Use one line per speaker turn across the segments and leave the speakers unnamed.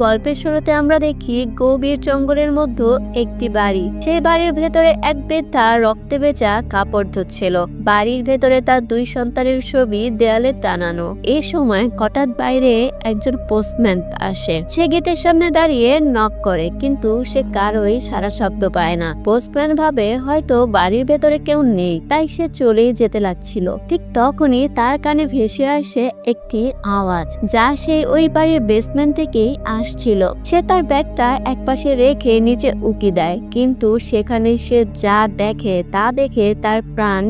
গল্পের শুরুতে আমরা দেখি গভীর জঙ্গলের মধ্যে একটি বাড়ি। সেই বাড়ির ভেতরে এক বৃদ্ধা রক্তে ভেজা কাপড় ধুচ্ছিল। বাড়ির ভেতরে তার 2 সন্তানের ছবি দেয়ালে টানানো। এই সময় হঠাৎ বাইরে একজন পোস্টম্যান আসে। সে গেটের সামনে দাঁড়িয়ে নক করে, কিন্তু সে কারোই সারা শব্দ পায় না। পোস্টম্যান ভাবে হয়তো বাড়ির ভেতরে কেউ নেই, তাই সে চলেই যেতে লাগছিল। ঠিক তখনই তার কানে ভেসে আসে একটি আওয়াজ, যা সেই ওই বাড়ির বেসমেন্ট থেকেই আসছিল। সে তার ব্যাগটা একপাশে রেখে নিচে উকি দেয়, কিন্তু সেখানে সে যা দেখে তা দেখে তার প্রাণ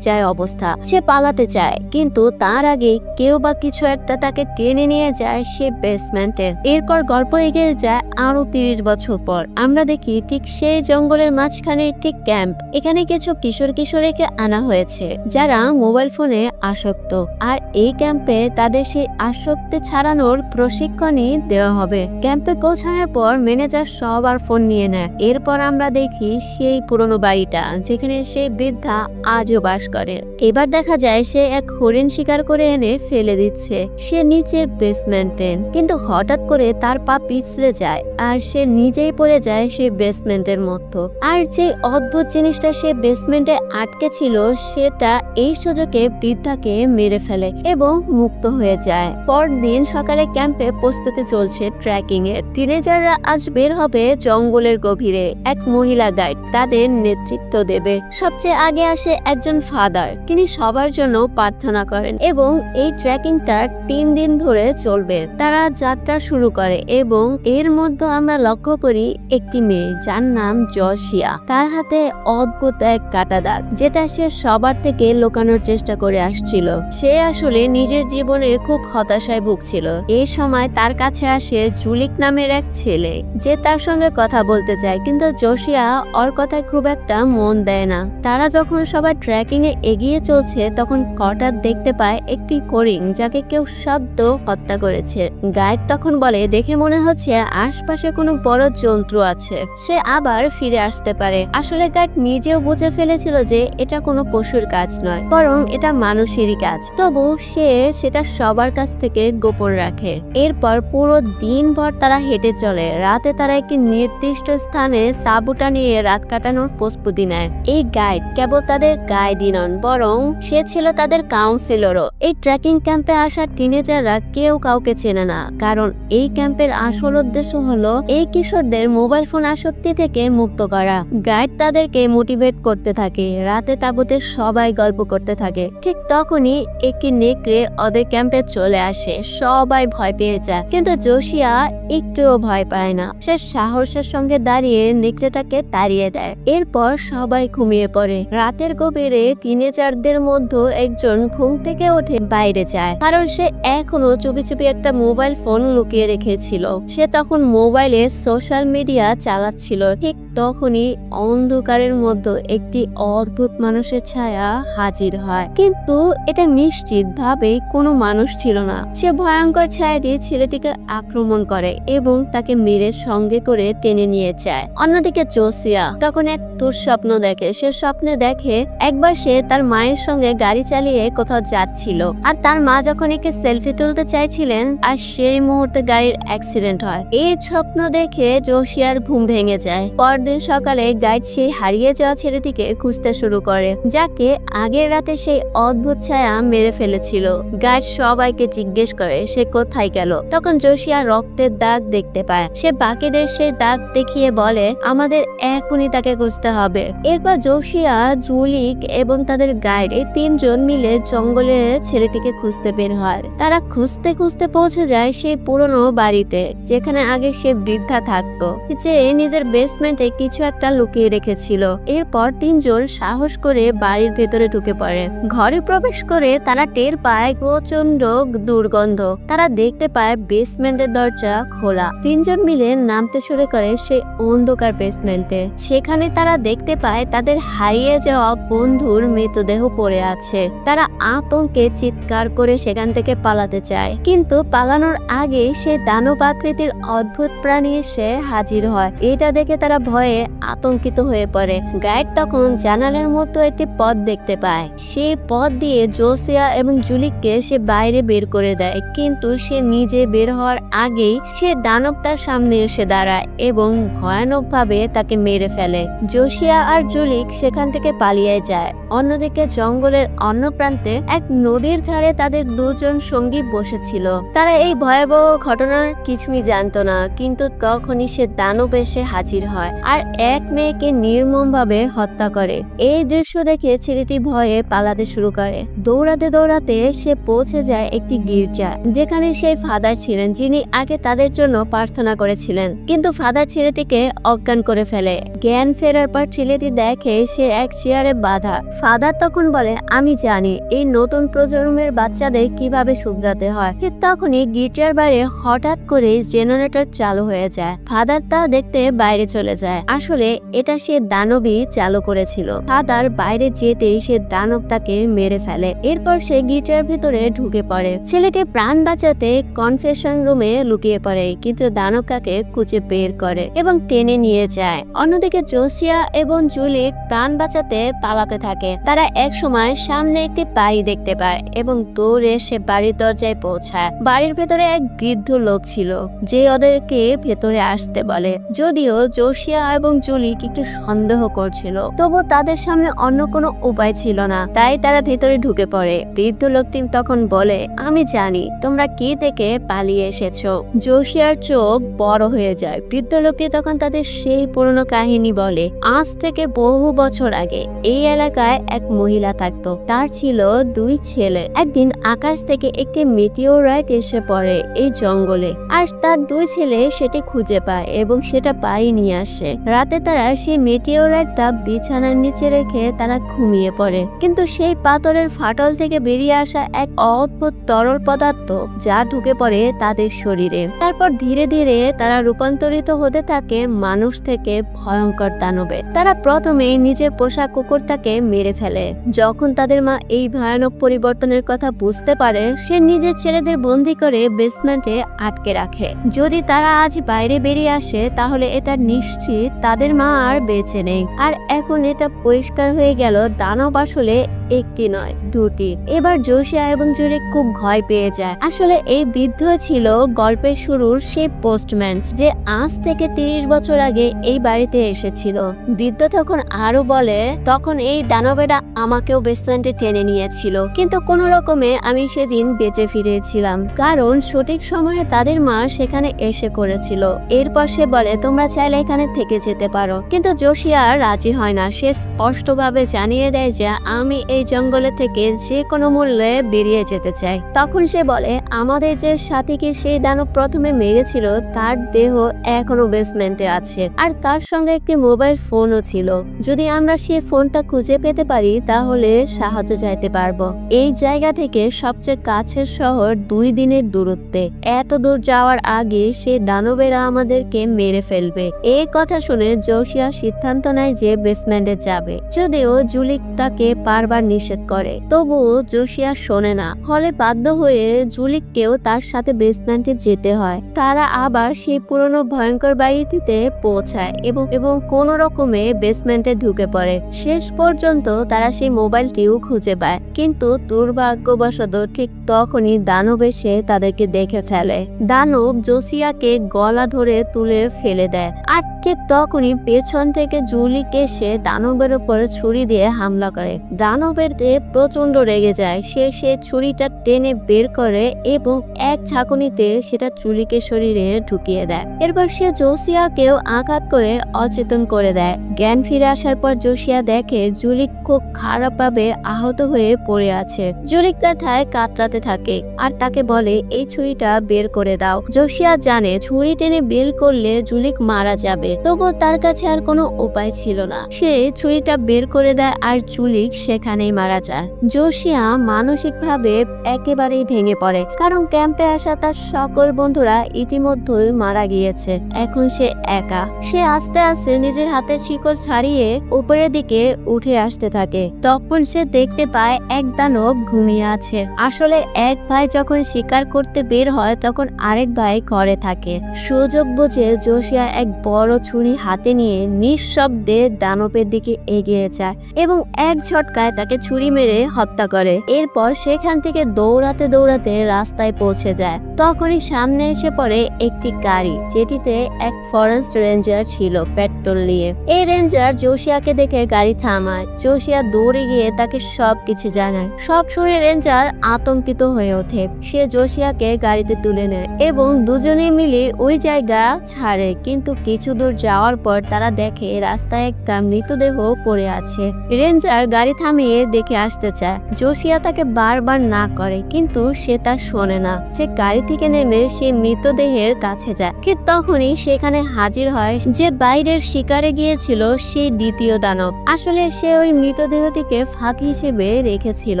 যায় অবস্থা। সে পালাতে চায়, কিন্তু তার আগে কেউ বা কিছু একটা তাকে টেনে নিয়ে যায় সে বেসমেন্টে। এরপর গল্প এগিয়ে যায় আরো 30 বছর পর। আমরা দেখি ঠিক সেই জঙ্গলের মাঝখানে একটি ক্যাম্প। এখানে কিছু কিশোরীকে আনা হয়েছে যারা মোবাইল ফোনে আসক্ত, আর এই ক্যাম্পে তাদের সেই আসক্তি ছাড়ানোর প্রশিক্ষণই দেওয়া হবে। ক্যাম্পে পৌঁছানোর পর ম্যানেজার সবার ফোন নিয়ে নেয়। এরপর আমরা দেখি সেই পুরনো বাড়িটা, যেখানে সেই বৃদ্ধা আজও বাস করে। এবার দেখা যায় সে এক হরিণ শিকার করে এনে ফেলে দিচ্ছে সে নিচের বেসমেন্টে, কিন্তু হঠাৎ করে তার পা পিছলে যায় আর সে নিজেই পড়ে যায় সেই বেসমেন্টের মধ্যে। আর যে অদ্ভুত জিনিসটা সে বেসমেন্টে আটকে ছিল, সেটা এই সুযোগে বৃদ্ধাকে মেরে ফেলে এবং মুক্ত হয়ে যায়। পরদিন সকালে ক্যাম্পে প্রস্তুতি চলছে ট্রেকিং এর। টিনেজাররা আজ বের হবে জঙ্গলের গভীরে। এক মহিলা গাইড তাদের নেতৃত্ব দেবে। সবচেয়ে আগে আসে একজন ফাদার। তিনি সবার জন্য প্রার্থনা করেন এবং এই ট্রেকিংটা 3 দিন ধরে চলবে। তারা যাত্রা শুরু করে এবং এর মধ্যে আমরা লক্ষ্য করি একটি মেয়ে যার নাম জশিয়া। তার হাতে অদ্ভুত এক কাটা দাগ, যেটা সে সবার থেকে লুকানোর চেষ্টা করে আসছিল। সে আসলে নিজের জীবনে খুব হতাশায় ভুগছিল। এই সময় তার কাছে আসে জুলিক নামের এক ছেলে, যে তার সঙ্গে কথা বলতে চায়, কিন্তু জশিয়া ওর কথায় খুব একটা মন দেয় না। তারা যখন সবাই ট্রেকিং এ এগিয়ে চলছে, তখন হঠাৎ দেখতে পায় একটি হরিণ যাকে কেউ সদ্য হত্যা করেছে। গাইড তখন বলে, দেখে মনে হচ্ছে আশপাশে কোনো বড় জন্তু আছে, সে আবার ফিরে আসতে পারে। আসলে গাইড নিজেও বুঝে ফেলেছিল যে এটা কোনো পশুর কাজ নয়, বরং এটা মানুষেরই কাজ। তবু সে সেটা সবার কাছ থেকে গোপন রাখে। এরপর পুরো দিনভর তারা হেঁটে চলে। রাতে তারা একটি নির্দিষ্ট স্থানে সাবুটা নিয়ে রাত কাটানোর প্রস্তুতি নেয়। এই গাইড কেবল তাদের গাইডই নন, বরং সে ছিল তাদের কাউন্সিলরও। এই ট্রেকিং ক্যাম্পে আসা টিনেজাররা কেউ কাউকে চেনে না, কারণ এই ক্যাম্পের আসল উদ্দেশ্য হলো এই কিশোরদের মোবাইল ফোন আসক্তি থেকে মুক্ত করা। গাইড তাদেরকে মোটিভেট করতে থাকে। রাতে তাঁবুতে সবাই গল্প করতে থাকে। ঠিক তখনই একটি নেকড়ে ওদের ক্যাম্পে চলে আসে। সবাই ভয় পেয়ে যায়, কিন্তু জশিয়া একটুও ভয় পায় না। সে সাহসের সঙ্গে দাঁড়িয়ে নেকড়েটাকে তাড়িয়ে দেয়। এরপর সবাই ঘুমিয়ে পড়ে। রাতের গভীরে টিনেজারদের মধ্যে একজন ঘুম থেকে উঠে বাইরে যায়, কারণ সে এখনো চুপি চুপি একটা মোবাইল ফোন লুকিয়ে রেখেছিল। সে তখন মোবাইলে সোশ্যাল মিডিয়া চালাচ্ছিল। ঠিক তখনই অন্ধকারের মধ্যে একটি অদ্ভুত মানুষের ছায়া হাজির হয়, কিন্তু এটা নিশ্চিত ভাবে কোনো মানুষ ছিল না। সে ভয়ঙ্কর ছায়া দিয়ে ছেলেটিকে আক্রমণ করে এবং তাকে মেরে সঙ্গে করে টেনে নিয়ে যায়। অন্যদিকে জোসিয়া তখন এক দুঃস্বপ্ন দেখে। সে স্বপ্নে দেখে একবার সে তার মায়ের সঙ্গে গাড়ি চালিয়ে কোথাও যাচ্ছিল, আর তার মা যখন একে সেলফি তুলতে চাইছিলেন, আর সেই মুহূর্তে গাড়ির অ্যাক্সিডেন্ট হয়। এই স্বপ্ন দেখে জোসিয়ার ঘুম ভেঙে যায়। পরদিন সকালে গাইড সেই হারিয়ে যাওয়া ছেলেটিকে খুঁজতে শুরু করে, যাকে আগের রাতে সেই অদ্ভুত ছায়া মেরে ফেলেছিল। গাইড সবাইকে জিজ্ঞেস করে সে কোথায় গেল। তখন জোসিয়া রক্তের দাগ দেখতে পায়। সে বাকিদের সেই দাগ দেখিয়ে বলে, আমাদের এখনই তাকে খুঁজতে হবে। এরপর জোসিয়া, জুলিক এবং তাদের গাইড এই 3 জন মিলে জঙ্গলে ছেলেটিকে খুঁজতে বের হয়। তারা খুঁজতে খুঁজতে পৌঁছে যায় সেই পুরনো বাড়িতে, যেখানে আগে সে বৃদ্ধা থাকতো, যে নিজের বেসমেন্টে কিছু একটা লুকিয়ে রেখেছিল। এরপর 3 জন সাহস করে বাড়ির ভেতরে ঢুকে পড়ে। ঘরে প্রবেশ করে তারা টের পায় প্রচন্ড দুর্গন্ধ। তারা দেখতে পায় বেসমেন্টের দরজা খোলা। 3 জন মিলে নামতে শুরু করে সেই অন্ধকার বেসমেন্টে। সেখানে তারা দেখতে পায় তাদের হারিয়ে যাওয়া বন্ধুর মৃতদেহ পড়ে আছে। তারা আতঙ্কে চিৎকার করে সেখান থেকে পালাতে চায়, কিন্তু পালানোর আগে সে দানব আকৃতির অদ্ভুত প্রাণী এসে হাজির হয়। এটা দেখে তারা ভয়ে আতঙ্কিত হয়ে পড়ে। গাইড তখন জানালার মতো একটি পথ দেখতে পায়। সেই পথ দিয়ে জোসিয়া এবং জুলিককে সে বাইরে বের করে দেয়, কিন্তু সে নিজে বের হওয়ার আগেই সে দানব তার সামনে এসে দাঁড়ায় এবং ভয়ানকভাবে তাকে মেরে ফেলে। জোসিয়া আর জুলিক সেখান থেকে পালিয়ে যায়। অন্যদিকে জঙ্গলের অন্য প্রান্তে এক নদীর ধারে তাদের দুজন সঙ্গী বসেছিল। তারা এই ভয়াবহ ঘটনার কিছুই জানতো না, কিন্তু তখনই সে দানব এসে হাজির হয় আর এক মেয়েকে নির্মমভাবে হত্যা করে। এই দৃশ্য দেখে ছেলেটি ভয়ে পালাতে শুরু করে। দৌড়াতে দৌড়াতে সে পৌঁছে যায় একটি গির্জা, যেখানে সেই ফাদার ছিলেন যিনি আগে তাদের জন্য প্রার্থনা করেছিলেন। কিন্তু ফাদার ছেলেটিকে অজ্ঞান করে ফেলে। জ্ঞান ফেরার পর ছেলেটি দেখে সে এক চেয়ারে বাঁধা। ফাদার তখন বলে, আমি জানি এই নতুন প্রজন্মের বাচ্চাদের কিভাবে শুধরাতে হয়। ঠিক তখনই গির্জার বাইরে হঠাৎ করে জেনারেটর চালু হয়ে যায়। ফাদার তা দেখতে বাইরে চলে যায়। আসলে এটা সে দানবই চালু করেছিল। ফাদার বাইরে যেতেই সে দানব তাকে মেরে ফেলে। এরপর সে গির্জার ভিতরে ঢুকে পড়ে। ছেলেটি প্রাণ বাঁচাতে কনফেশন রুমে লুকিয়ে পড়ে, কিন্তু দানব তাকে খুঁজে বের করে এবং টেনে নিয়ে যায়। অন্যদিকে জোসিয়া এবং জুলিক প্রাণ বাঁচাতে পালাতে থাকে। তারা এক সময় সামনে একটি বাড়ি দেখতে পায় এবং দৌড়ে সে বাড়ির দরজায় পৌঁছায়। বাড়ির ভেতরে এক বৃদ্ধ লোক ছিল যে ওদেরকে ভেতরে আসতে বলে। যদিও জোসিয়া এবং জুলিক একটু সন্দেহ করছিল, তবু তাদের সামনে অন্য কোনো উপায় ছিল না, তাই তারা ভেতরে ঢুকে পড়ে। বৃদ্ধ লোকটি তখন বলে, আমি জানি তোমরা কি থেকে পালিয়ে এসেছো। জোসিয়ার চোখ বড় হয়ে যায়। বৃদ্ধ লোকটি তখন তাদের সেই পুরনো কাহিনী বলে। আজ থেকে বহু বছর আগে এই এলাকায় এক মহিলা থাকতো। তার ছিল দুই ছেলে। একদিন আকাশ থেকে একটি মেটিওরাইট এসে পড়ে এই জঙ্গলে, আর তার দুই ছেলে সেটি খুঁজে পায় এবং সেটা বাড়ি নিয়ে আসে। রাতে তারা সেই মেটিওরাইটটা বিছানার নিচে রেখে তারা ঘুমিয়ে পড়ে, কিন্তু সেই পাথরের ফাটল থেকে বেরিয়ে আসা এক অদ্ভুত তরল পদার্থ যা ঢুকে পড়ে তাদের শরীরে। তারপর ধীরে ধীরে তারা রূপান্তরিত হতে থাকে মানুষ থেকে ভয়ঙ্কর দানবে। তারা প্রথমে নিজের পোষা কুকুরটাকে মেরে ফেলে। যখন তাদের মা এই ভয়ানক পরিবর্তনের কথা বুঝতে পারে, সে নিজের ছেলেদের বন্দি করে বেসমেন্টে আটকে রাখে। যদি তারা আজ বাইরে বেরিয়ে আসে তাহলে এটা নিশ্চিত তাদের মা আর বেঁচে নেই। আর এখন এটা পরিষ্কার হয়ে গেল দানব আসলে একটি নয়, দুটি। এবার জোসিয়া এবং জুলিক খুব ভয় পেয়ে যায়। আসলে এই বৃদ্ধ ছিল গল্পের শুরুর সেই পোস্টম্যান যে আজ থেকে 30 বছর আগে এই বাড়িতে এসেছিল। বৃদ্ধ তখন আরো বলে, তখন এই দানবেরা আমাকেও বেসমেন্টে টেনে নিয়েছিল, কিন্তু কোনো রকমে আমি সেদিন বেঁচে ফিরেছিলাম, কারণ সঠিক সময়ে তাদের মা সেখানে এসে করেছিল। এরপর সে বলে, তোমরা চাইলে এখানে থেকে যেতে পারো, কিন্তু জোসিয়া রাজি হয় না। সে স্পষ্টভাবে জানিয়ে দেয় যে আমি এই জঙ্গলে থেকে যে কোনো মূল্যে বেরিয়ে যেতে চাই। তখন সে বলে, আমাদের যে সাথীকে সেই দানব প্রথমে মেরেছিল তার দেহ এখনো বেসমেন্টে আছে, আর তার সঙ্গে একটি মোবাইল ফোনও ছিল। যদি আমরা সেই ফোনটা খুঁজে পেতে পারি তাহলে সাহায্য চাইতে পারবো। এই জায়গা থেকে সবচেয়ে কাছের শহর 2 দিনের দূরত্বে। এত দূর যাওয়ার আগে সেই দানবেরা আমাদেরকে মেরে ফেলবে। এই কথা শুনে জোসিয়া সিদ্ধান্ত নেয় যে বেসমেন্টে যাবে। যদিও জুলিক তাকে বারবার নিষেধ করে, তবুও জোসিয়া শোনে না। ফলে বাধ্য হয়ে জুলিককেও তার সাথে বেসমেন্টে যেতে হয়। তারা আবার সেই পুরনো ভয়ঙ্কর বাড়িটিতে পৌঁছায় এবং কোন রকমে বেসমেন্টে ঢুকে পড়ে। শেষ পর্যন্ত তারা সেই মোবাইলটিও খুঁজে পায়, কিন্তু দুর্ভাগ্যবশত ঠিক তখনই দানব এসে তাদেরকে দেখে ফেলে। দানব জোসিয়াকে গলা ধরে তুলে ফেলে দেয়, আর ঠিক তখনই পেছন থেকে জুলিক এসে দানবের উপর ছুরি দিয়ে হামলা করে। দানবের প্রচন্ড রেগে যায়। সে ছুরিটা টেনে বের করে এবং এক ঝাঁকুনিতে সেটা জুলিকের শরীরে ঢুকিয়ে দেয়। এরপর সে জোসিয়াকেও আঘাত করে অচেতন করে দেয়। জ্ঞান ফিরে আসার পর জোসিয়া দেখে জুলিক খুব খারাপভাবে আহত হয়ে পড়ে আছে। জুলিক ব্যথায় কাতরাতে থাকে আর তাকে বলে, এই ছুরিটা বের করে দাও। জোসিয়া জানে ছুরি টেনে বের করলে জুলিক মারা যাবে, তবু তার কাছে আর কোনো উপায় ছিল না। সে ছুরিটা বের করে দেয় আর জুলিক সেখানেই মারা যায়। জোসিয়া মানসিকভাবে একেবারেই ভেঙে পড়ে, কারণ ক্যাম্পে আসা তার সকল বন্ধুরা ইতিমধ্যেই মারা গিয়েছে। এখন সে একা। সে আস্তে আস্তে নিজের হাতের শিকল ছাড়িয়ে উপরের দিকে উঠে আসতে থাকে। তখন সে দেখতে পায় এক দানব ঘুমিয়ে আছে। আসলে এক ভাই যখন শিকার করতে বের হয় তখন আরেক ভাই ঘরে থাকে। সুযোগ বুঝে জোশিয়া এক বড় ছুরি হাতে নিয়ে নিঃশব্দে দানবের দিকে এগিয়ে যায় এবং এক ঝটকায় তাকে ছুরি মেরে হত্যা করে। এরপর সেখান থেকে দৌড়াতে দৌড়াতে রাস্তায় পৌঁছে যায়। তখনই সামনে এসে পড়ে একটি গাড়ি, যেটিতে এক ফরেস্ট রেঞ্জার ছিল পেট্রোল নিয়ে। এই রেঞ্জার জোশিয়াকে দেখে গাড়ি থামায়। জোশিয়া দৌড়ে গিয়ে তাকে সবকিছু জানায়। সব শুনে রেঞ্জার আতঙ্কিত হয়ে ওঠে। সে জোশিয়াকে গাড়িতে তুলে নেয় এবং দুজনে মিলে ওই জায়গা ছাড়ে। কিন্তু কিছু দূর যাওয়ার পর তারা দেখে রাস্তায় একটা মৃতদেহ পড়ে আছে। রেঞ্জার গাড়ি থামিয়ে দেখে আসতে চায়। জোশিয়া তাকে বারবার না করে, কিন্তু সে তা শোনে না। সে গাড়ি থেকে নেমে সে মৃতদেহের কাছে যায়। ঠিক তখনই সেখানে হাজির হয় যে বাইরের শিকারে গিয়েছিল সেই দ্বিতীয় দানব। আসলে সে ওই মৃতদেহটিকে ফাঁকি হিসেবে রেখেছিল।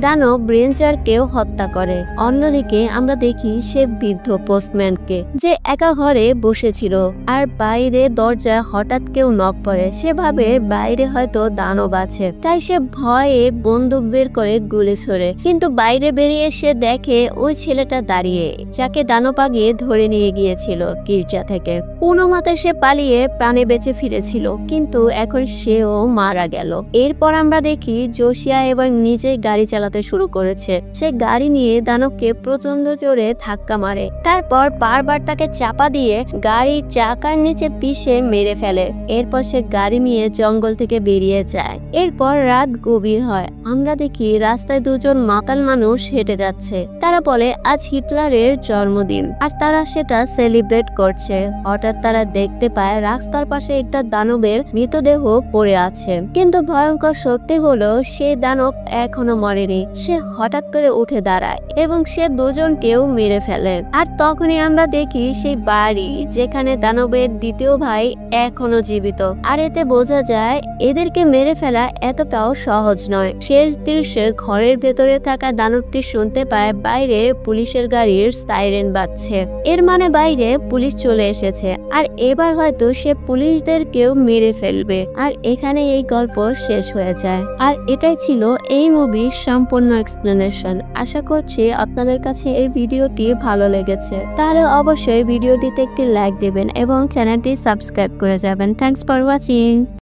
দানব রেঞ্জারকেও হত্যা করে। অন্যদিকে আমরা দেখি সে বৃদ্ধ পোস্টম্যানকে, যে একা ঘরে বসেছিল আর বাইরে দরজায় হঠাৎ কেউ নক করে। সে ভাবে বাইরে হয়তো দানব আছে, তাই সে ভয়ে বন্দুক বের করে গুলি ছোড়ে। কিন্তু বাইরে বেরিয়ে সে দেখে ওই ছেলেটা দাঁড়িয়ে, যাকে দানব আগে ধরে নিয়ে গিয়েছিল গির্জা থেকে। কোনো মতে সে পালিয়ে প্রাণে বেঁচে ফিরেছিল, কিন্তু এখন সেও মারা গেল। এরপর আমরা দেখি জোশিয়া এবং নিজেই গাড়ি চালাতে শুরু করেছে। সে গাড়ি নিয়ে দানবকে প্রচন্ড জোরে ধাক্কা মারে, তারপর বারবার তাকে চাপা দিয়ে গাড়ির চাকার নিচে পিষে মেরে ফেলে। এরপর সে গাড়ি নিয়ে জঙ্গল থেকে বেরিয়ে যায়। এরপর রাত গভীর হয়। আমরা দেখি রাস্তায় দুজন মাতাল মানুষ হেঁটে যাচ্ছে। তারা বলে আজ হিটলারের জন্মদিন আর তারা সেটা সেলিব্রেট করছে। হঠাৎ তারা দেখতে পায় রাস্তার পাশে একটা দানবের মৃতদেহ পড়ে আছে। কিন্তু ভয়ঙ্কর সত্যি হলো সেই দানব এখনো মরেনি। সে হঠাৎ করে উঠে দাঁড়ায় এবং সে দুজনকেও মেরে ফেলে। আর তখনই আমরা দেখি সেই বাড়ি যেখানে দানবের দ্বিতীয় ভাই এখনো জীবিত। আর এতে বোঝা যায় এদেরকে মেরে ফেলা এতটাও সহজ নয়। শেষ দৃশ্যে ঘরের ভেতরে থাকা দানবটি শুনতে পায় বাইরে পুলিশের গাড়ির সাইরেন বাজছে। এর মানে বাইরে পুলিশ চলে এসেছে আর এবার হয়তো সে পুলিশদেরকেও মেরে ফেলবে। আর এখানে এই গল্প শেষ হয়ে যায়। আর এটাই ছিল এই মুভির সম্পূর্ণ এক্সপ্লেনেশন। আশা করছি আপনাদের কাছে এই ভিডিওটি ভালো লেগেছে। তাহলে অবশ্যই ভিডিওটিতে একটি লাইক দেবেন এবং চ্যানেলটি সাবস্ক্রাইব করে যাবেন। Thanks for watching.